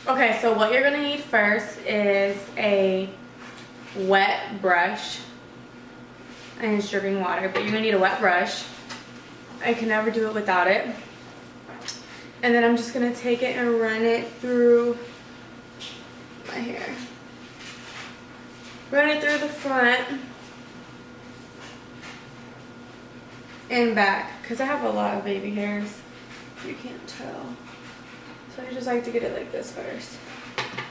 Okay, so what you're gonna need first is a wet brush and it's dripping water, but you're gonna need a wet brush. I can never do it without it. And then I'm just gonna take it and run it through my hair. Run it through the front and back, because I have a lot of baby hairs. You can't tell. So I just like to get it like this first.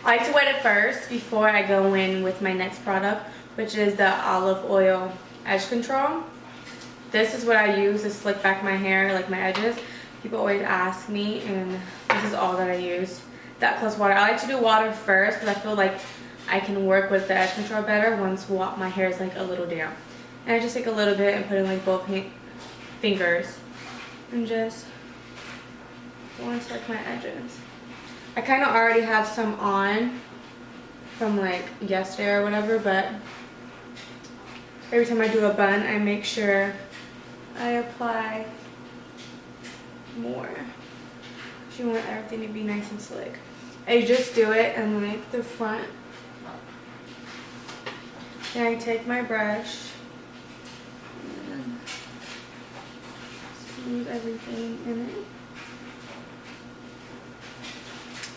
I like to wet it first before I go in with my next product, which is the olive oil edge control. This is what I use to slick back my hair, like my edges. People always ask me, and this is all that I use. That plus water. I like to do water first because I feel like I can work with the edge control better once my hair is like a little damp. And I just take a little bit and put in like both fingers and just go into like my edges. I kind of already have some on from like yesterday or whatever, but every time I do a bun, I make sure I apply more. You want everything to be nice and slick. I just do it in like the front. Then I take my brush and smooth everything in it.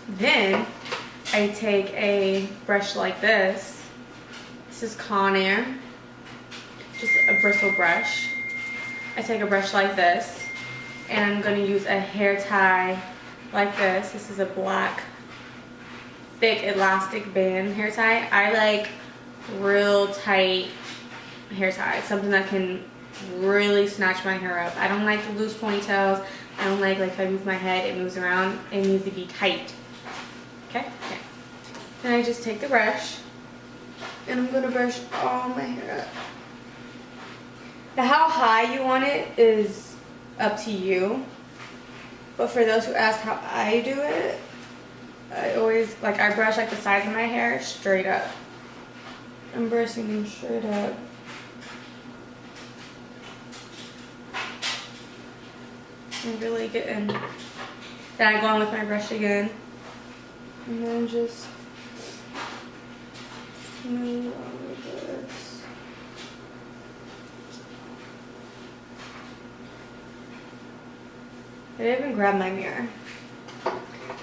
Then I take a brush like this. This is Conair, just a bristle brush. I take a brush like this, and I'm going to use a hair tie like this. This is a black, thick, elastic band hair tie. I like real tight hair ties, something that can really snatch my hair up. I don't like the loose ponytails. I don't like if I move my head, it moves around. It needs to be tight. Okay? Okay. Then I just take the brush, and I'm going to brush all my hair up. Now, how high you want it is up to you. But for those who ask how I do it, I always, I brush the sides of my hair straight up. I'm brushing them straight up. And really get in. Then I go on with my brush again. And then just smooth all of this. I didn't even grab my mirror.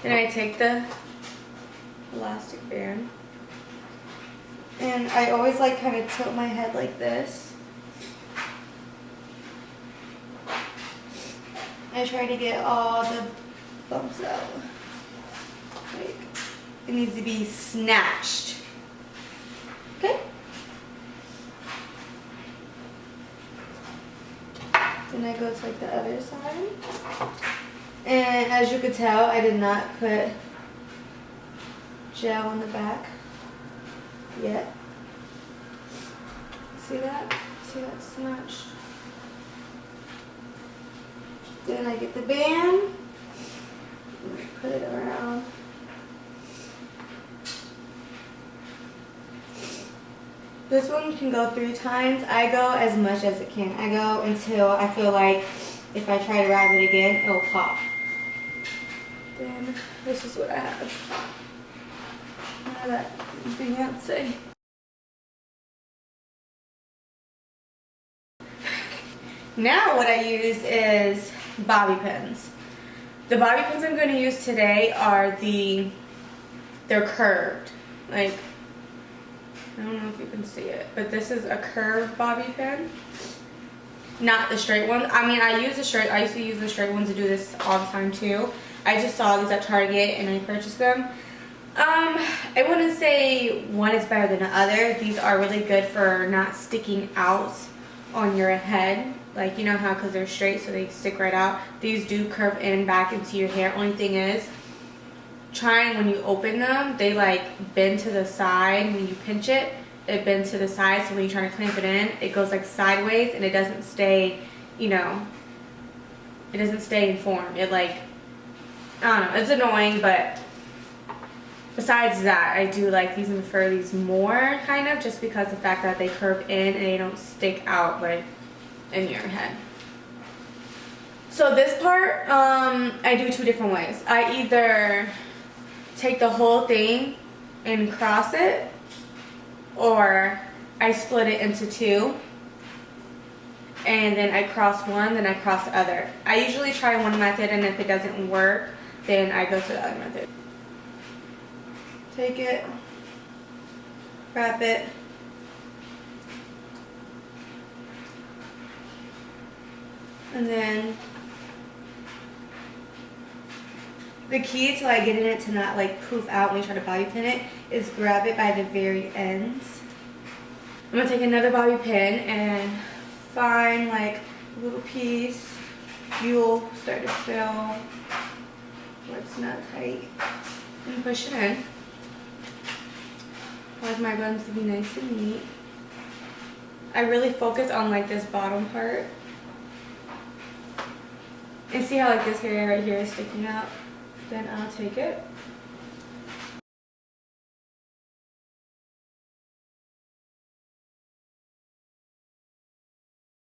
Then I take the elastic band. And I always kind of tilt my head like this. I try to get all the bumps out. It needs to be snatched. Okay? Then I go to the other side. And as you could tell, I did not put gel on the back yet. See that? See that snatched? Then I get the band. Put it around. This one can go 3 times. I go as much as it can. I go until I feel like if I try to wrap it again, it'll pop. Then this is what I have. Now that Beyonce. Now what I use is bobby pins. The bobby pins I'm going to use today are they're curved. I don't know if you can see it, but this is a curved bobby pin. Not the straight one. I mean, I used to use the straight ones to do this all the time too. I just saw these at Target and I purchased them. I wouldn't say one is better than the other. These are really good for not sticking out on your head. You know how, because they're straight, so they stick right out. These do curve in back into your hair. Only thing is, trying when you open them, they bend to the side. When you pinch it, it bends to the side. So when you're trying to clamp it in, it goes sideways and it doesn't stay, it doesn't stay in form. It I don't know, it's annoying, but besides that, I do like these and prefer these more, kind of, just because the fact that they curve in and they don't stick out in your head. So this part, I do 2 different ways. I either take the whole thing and cross it, or I split it into two and then I cross one, then I cross the other. I usually try one method, and if it doesn't work, then I go to the other method. Take it, wrap it, and then the key to like getting it to not like poof out when you try to bobby pin it is grab it by the very ends. I'm gonna take another bobby pin and find like a little piece. You'll start to feel where it's not tight and push it in. I like my buns to be nice and neat. I really focus on like this bottom part. And see how like this hair right here is sticking out? Then I'll take it.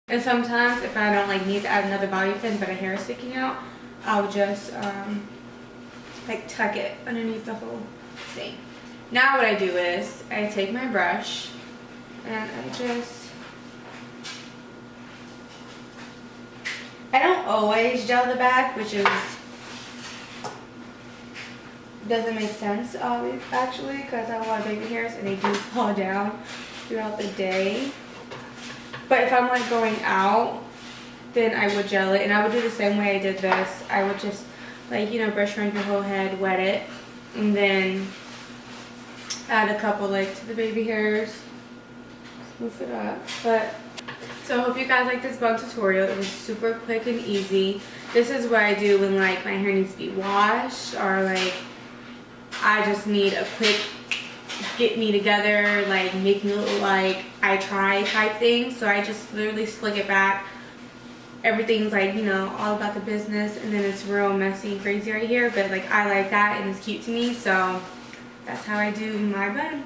And sometimes if I don't like need to add another bobby pin but a hair is sticking out, I'll just like tuck it underneath the whole thing. Now what I do is I take my brush and I don't always gel the back, which doesn't make sense actually, because I have a lot of baby hairs and they do fall down throughout the day. But if I'm like going out, then I would gel it, and I would do the same way I did this. I would just like, you know, brush around your whole head, wet it, and then add a couple like to the baby hairs, smooth it up. But so I hope you guys like this bun tutorial. It was super quick and easy. This is what I do when like my hair needs to be washed, or like I just need a quick get me together, like make me look like I try type thing. So I just literally slick it back. Everything's like, you know, all about the business, and then it's real messy and crazy right here, but like I like that and it's cute to me, so that's how I do my bun.